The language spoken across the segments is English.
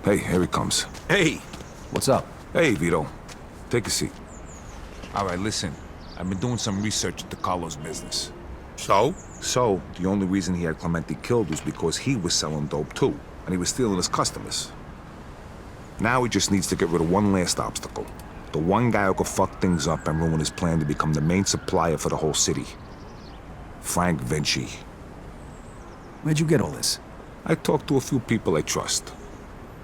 Hey, here he comes. Hey. What's up? Hey, Vito. Take a seat. All right, listen. I've been doing some research into Carlo's business. So? So, the only reason he had Clemente killed was because he was selling dope too, and he was stealing his customers. Now he just needs to get rid of one last obstacle. The one guy who could fuck things up and ruin his plan to become the main supplier for the whole city. Frank Vinci. Where'd you get all this? I talked to a few people I trust.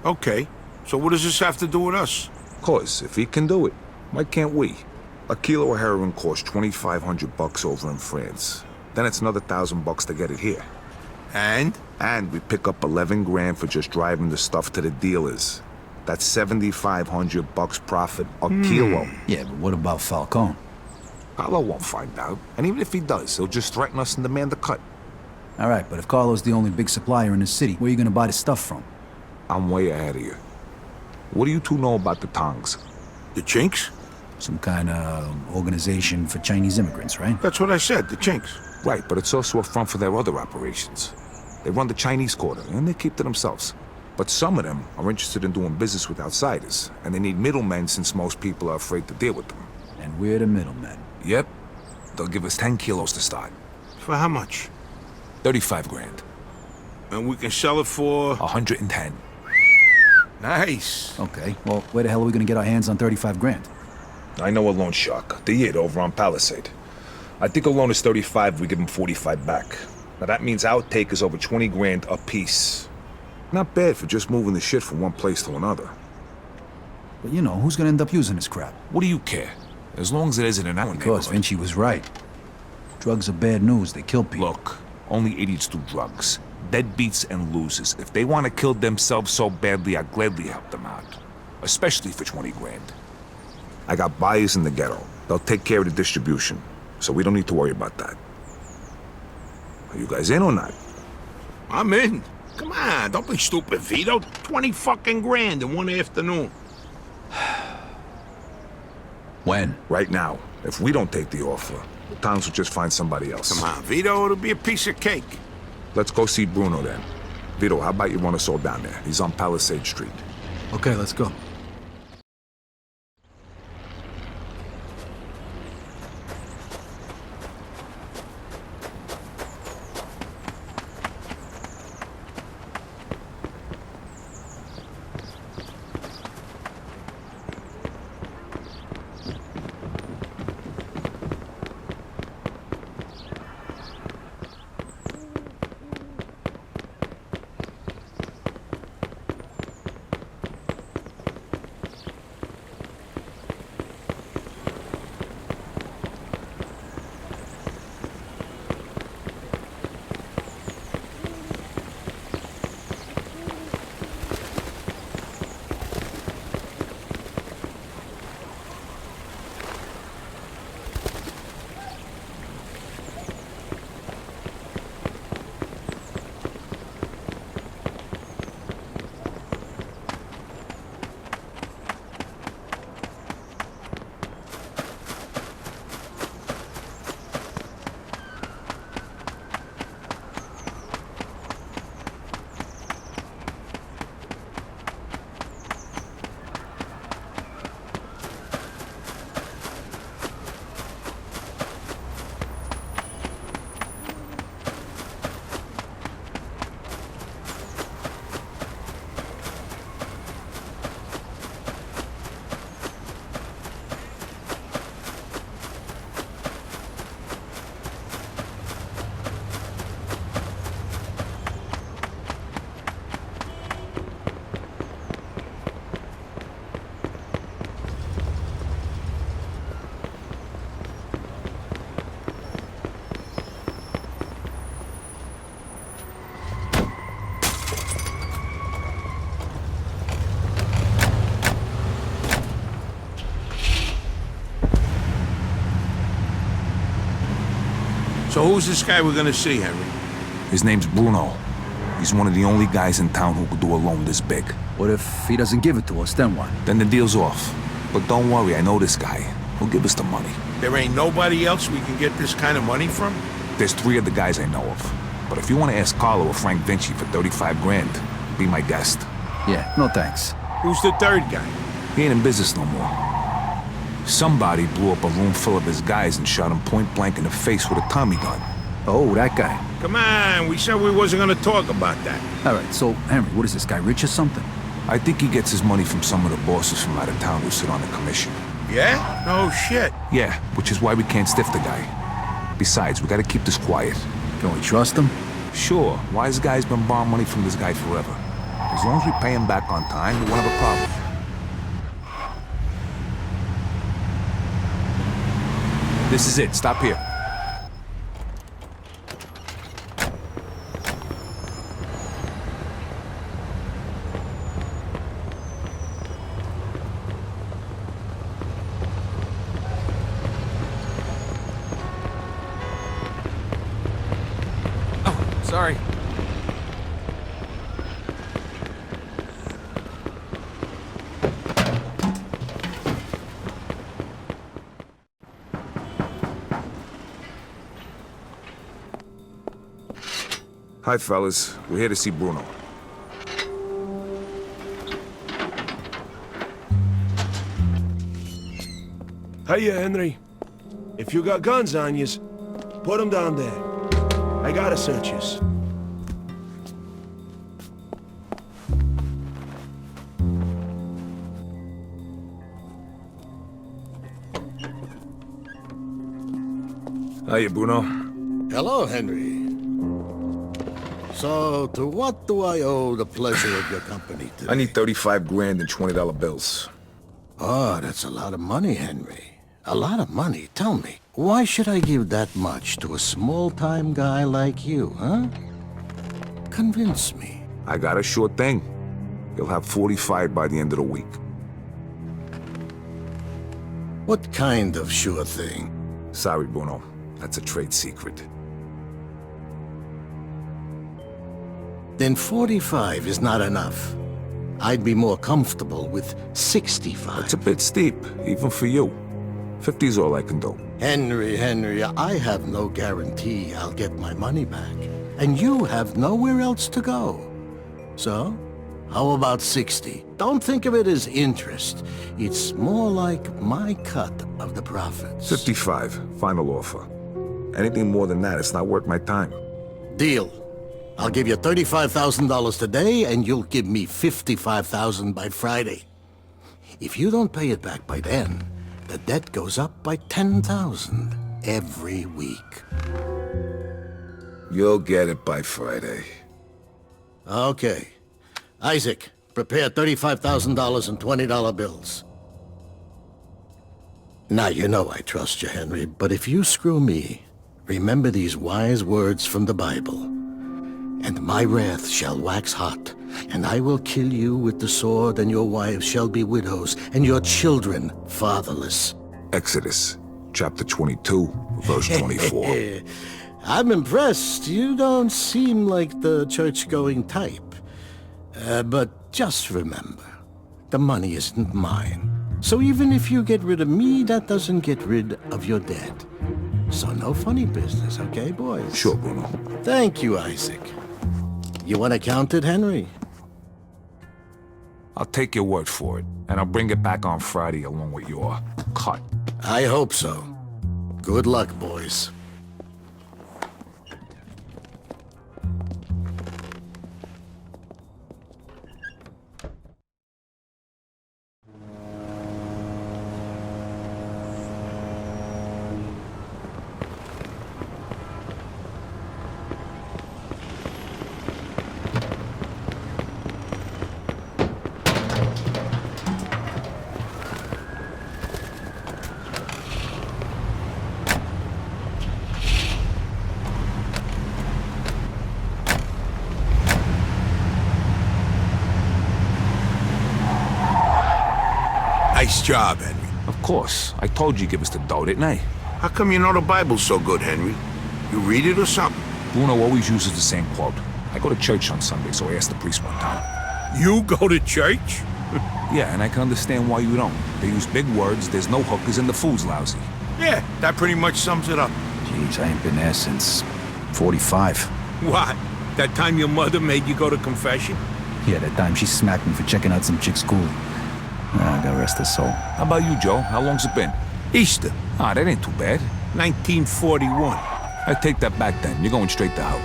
Okay. So what does this have to do with us? 'Cause if he can do it, why can't we? A kilo of heroin costs $2,500 over in France. Then it's another $1,000 to get it here. And? And we pick up 11 grand for just driving the stuff to the dealers. That's $7,500 profit a kilo. Yeah, but what about Falcone? Carlo won't find out. And even if he does, he'll just threaten us and demand a cut. All right, but if Carlo's the only big supplier in the city, where are you gonna buy the stuff from? I'm way ahead of you. What do you two know about the Tongs? The Chinks? Some kind of organization for Chinese immigrants, right? That's what I said, the Chinks. Right, but it's also a front for their other operations. They run the Chinese quarter, and they keep to themselves. But some of them are interested in doing business with outsiders, and they need middlemen since most people are afraid to deal with them. And we're the middlemen. Yep. They'll give us 10 kilos to start. For how much? 35 grand. And we can sell it for... 110. Nice. Okay, well, where the hell are we gonna get our hands on 35 grand? I know a loan shark. The Yid over on Palisade. I think a loan is 35, we give him 45 back. Now that means our take is over 20 grand a piece. Not bad for just moving the shit from one place to another. But you know, who's gonna end up using this crap? What do you care? As long as it isn't in our Because neighborhood. Vinci was right. Drugs are bad news, they kill people. Look, only idiots do drugs. Deadbeats and losers. If they want to kill themselves so badly, I'd gladly help them out. Especially for 20 grand. I got buyers in the ghetto. They'll take care of the distribution, so we don't need to worry about that. Are you guys in or not? I'm in. Come on, don't be stupid, Vito. 20 fucking grand in one afternoon. When? Right now. If we don't take the offer, the Tongs will just find somebody else. Come on, Vito, it'll be a piece of cake. Let's go see Bruno then. Vito, how about you run us all down there? He's on Palisade Street. Okay, let's go. So who's this guy we're gonna see, Henry? His name's Bruno. He's one of the only guys in town who could do a loan this big. What if he doesn't give it to us, then what? Then the deal's off. But don't worry, I know this guy. He'll give us the money. There ain't nobody else we can get this kind of money from? There's 3 of the guys I know of. But if you want to ask Carlo or Frank Vinci for 35 grand, be my guest. Yeah, no thanks. Who's the third guy? He ain't in business no more. Somebody blew up a room full of his guys and shot him point blank in the face with a Tommy gun. Oh, that guy. Come on, we said we wasn't gonna talk about that. All right, so, Henry, what is this guy, rich or something? I think he gets his money from some of the bosses from out of town who sit on the commission. Yeah? No shit. Yeah, which is why we can't stiff the guy. Besides, we gotta keep this quiet. Can we trust him? Sure, wise guy's been borrowing money from this guy forever. As long as we pay him back on time, we won't have a problem. This is it. Stop here. Oh, sorry. Hi, fellas. We're here to see Bruno. Hiya, Henry. If you got guns on yous, put 'em down there. I gotta search yous. Hiya, Bruno. Hello, Henry. So, to what do I owe the pleasure of your company today? I need 35 grand in $20 bills. Oh, that's a lot of money, Henry. A lot of money. Tell me, why should I give that much to a small-time guy like you, huh? Convince me. I got a sure thing. You'll have 45 by the end of the week. What kind of sure thing? Sorry, Bruno. That's a trade secret. Then 45 is not enough. I'd be more comfortable with 65. It's a bit steep, even for you. 50's all I can do. Henry, I have no guarantee I'll get my money back. And you have nowhere else to go. So, how about 60? Don't think of it as interest. It's more like my cut of the profits. 55, final offer. Anything more than that, it's not worth my time. Deal. I'll give you $35,000 today, and you'll give me $55,000 by Friday. If you don't pay it back by then, the debt goes up by $10,000 every week. You'll get it by Friday. Okay. Isaac, prepare $35,000 in $20 bills. Now, you know I trust you, Henry, but if you screw me, remember these wise words from the Bible. And my wrath shall wax hot, and I will kill you with the sword, and your wives shall be widows, and your children fatherless. Exodus, chapter 22, verse 24. I'm impressed. You don't seem like the church-going type. But just remember, the money isn't mine. So even if you get rid of me, that doesn't get rid of your debt. So no funny business, okay, boys? Sure, Bruno. Thank you, Isaac. You want to count it, Henry? I'll take your word for it, and I'll bring it back on Friday along with your cut. I hope so. Good luck, boys. Nice job, Henry. Of course. I told you give us the dough, didn't I? How come you know the Bible so good, Henry? You read it or something? Bruno always uses the same quote. I go to church on Sunday, so I asked the priest one time. You go to church? Yeah, and I can understand why you don't. They use big words, there's no hookers, and the food's lousy. Yeah, that pretty much sums it up. Jeez, I ain't been there since 45. What? That time your mother made you go to confession? Yeah, that time she smacked me for checking out some chick's school. Ah, God rest her soul. How about you, Joe? How long's it been? Easter, Ah, that ain't too bad. 1941. I take that back then. You're going straight to hell.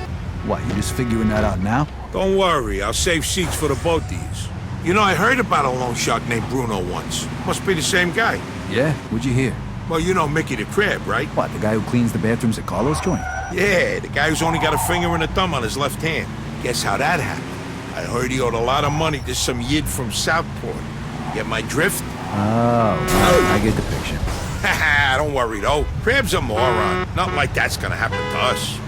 What, you just figuring that out now? Don't worry, I'll save seats for the both of yous. You know, I heard about a loan shark named Bruno once. Must be the same guy. Yeah? What'd you hear? Well, you know Mickey the Crab, right? What, the guy who cleans the bathrooms at Carlos' joint? Yeah, the guy who's only got a finger and a thumb on his left hand. Guess how that happened? I heard he owed a lot of money to some yid from Southport. Get my drift? Oh, right. I get the picture. Haha, don't worry though. Crab's a moron. Nothing like that's gonna happen to us.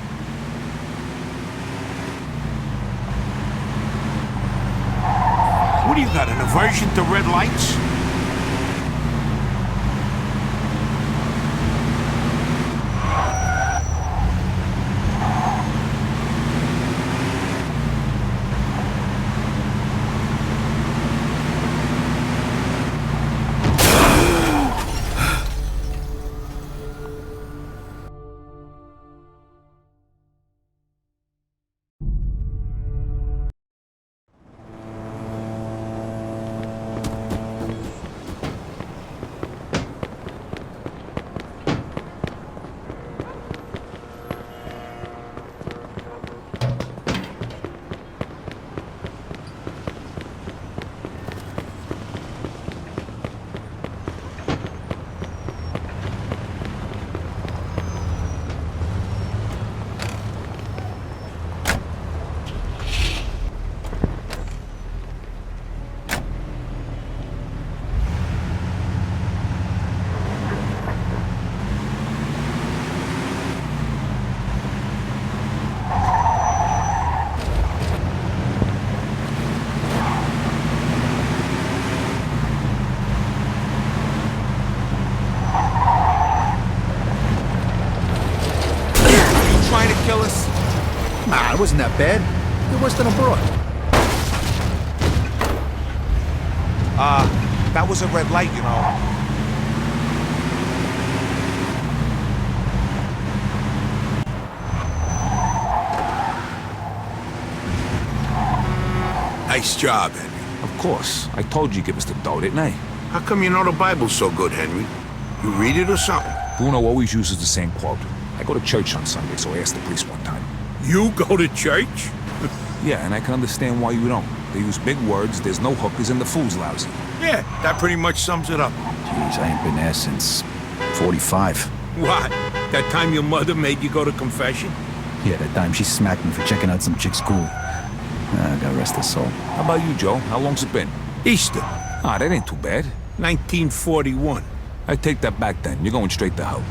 What do you got, an aversion to red lights? Trying to kill us? Nah, it wasn't that bad. You're worse than a broad. That was a red light, you know. Nice job, Henry. Of course. I told you give us the dough, didn't I? How come you know the Bible so good, Henry? You read it or something? Bruno always uses the same quote. I go to church on Sunday, so I asked the priest one time. You go to church? Yeah, and I can understand why you don't. They use big words, there's no hookers, and the food's lousy. Yeah, that pretty much sums it up. Jeez, I ain't been there since 45. What? That time your mother made you go to confession? Yeah, that time she smacked me for checking out some chick's school. Ah, God rest her soul. How about you, Joe? How long's it been? Easter, Ah, that ain't too bad. 1941. I take that back then. You're going straight to hell.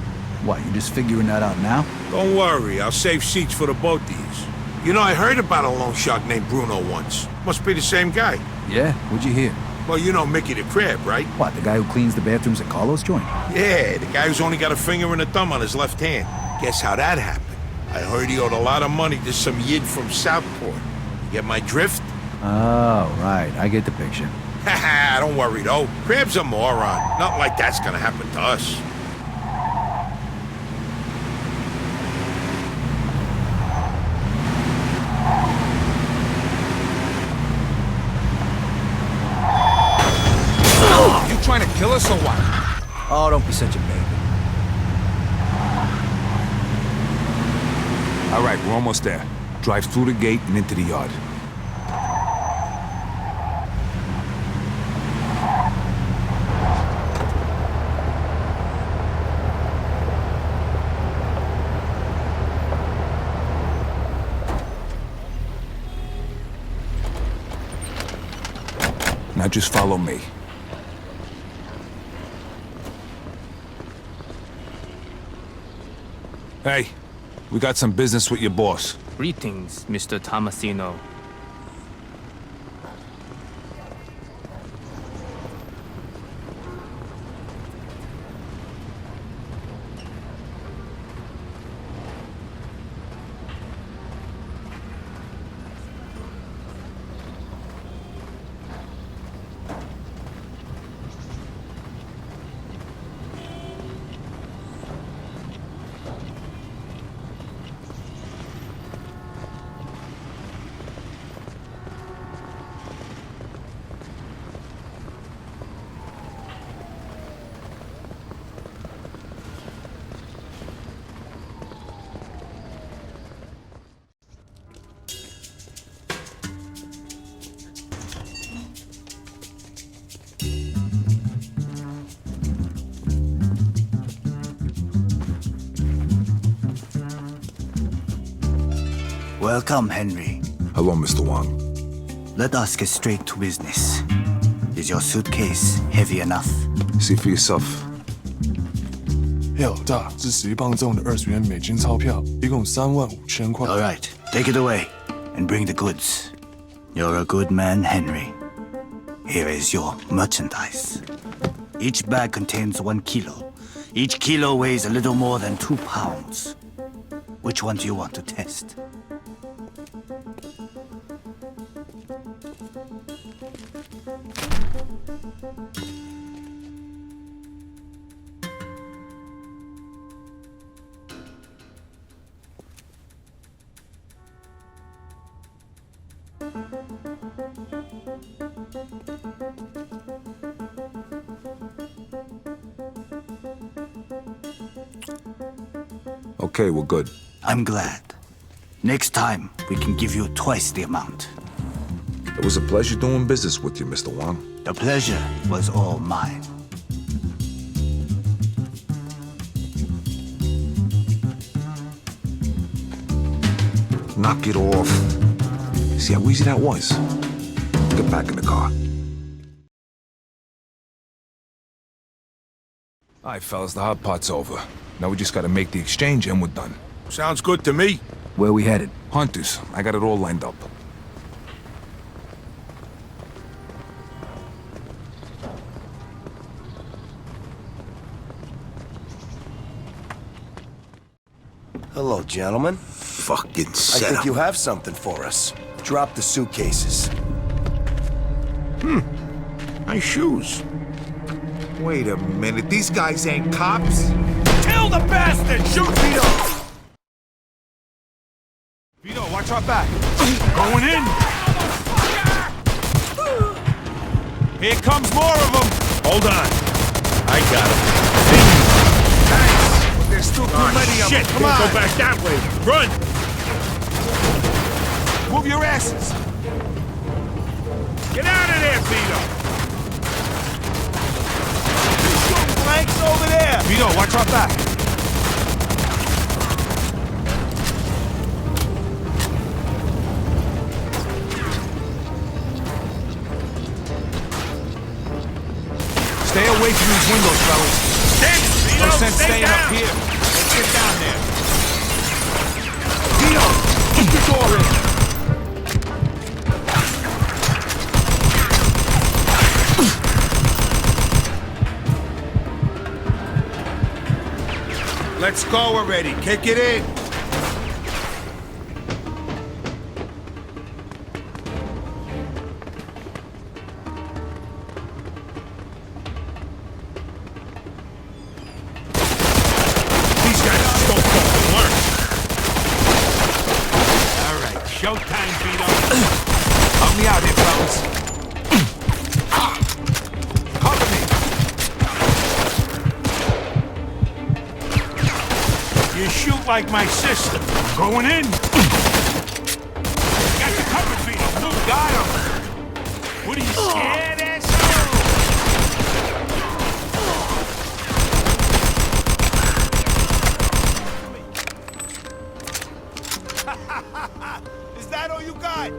What, you just figuring that out now? Don't worry, I'll save seats for the both of yous. You know, I heard about a loan shark named Bruno once. Must be the same guy. Yeah? What'd you hear? Well, you know Mickey the Crab, right? What, the guy who cleans the bathrooms at Carlos' joint? Yeah, the guy who's only got a finger and a thumb on his left hand. Guess how that happened? I heard he owed a lot of money to some yid from Southport. You get my drift? Oh, right. I get the picture. Haha, don't worry though. Crab's a moron. Nothing like that's gonna happen to us. You trying to kill us or what? Oh, don't be such a baby. All right, we're almost there. Drive through the gate and into the yard. Now just follow me. Hey, we got some business with your boss. Greetings, Mr. Tomasino. Welcome, Henry. Hello, Mr. Wang. Let us get straight to business. Is your suitcase heavy enough? See for yourself. 嘿，老大，这11磅重的20元美金钞票，一共35000块。 All right, take it away and bring the goods. You're a good man, Henry. Here is your merchandise. Each bag contains 1 kilo. Each kilo weighs a little more than 2 pounds. Which one do you want to test? Okay, we're good. I'm glad. Next time, we can give you twice the amount. It was a pleasure doing business with you, Mr. Wang. The pleasure was all mine. Knock it off. See how easy that was? Get back in the car. All right, fellas, the hot pot's over. Now we just gotta make the exchange and we're done. Sounds good to me. Where we headed? Hunters, I got it all lined up. Hello, gentlemen. Fucking I set think up. you have something for us. Drop the suitcases. Nice shoes. Wait a minute, these guys ain't cops? Kill the bastard! Shoot Vito! Vito, watch our back. Going in! Here comes more of them. Hold on. I got him. Thanks, but there's still too many of Shit! them. Come on! Go back that way. Run! Move your asses. Get out of there, Vito! Flanks over there! Vito, watch our back. Stay away from these windows, fellas. Stand, Vito! No sense Stay staying down. up here. Let's get down there. Vito, keep the door in. Let's go already. Kick it in. These guys just don't fucking learn. All right, showtime, Vito. Help me out here, fellas. Cover me. You shoot like my sister. Going in. Got you covered, Vito. Move, got him. What are you scared, asshole? Is that all you got?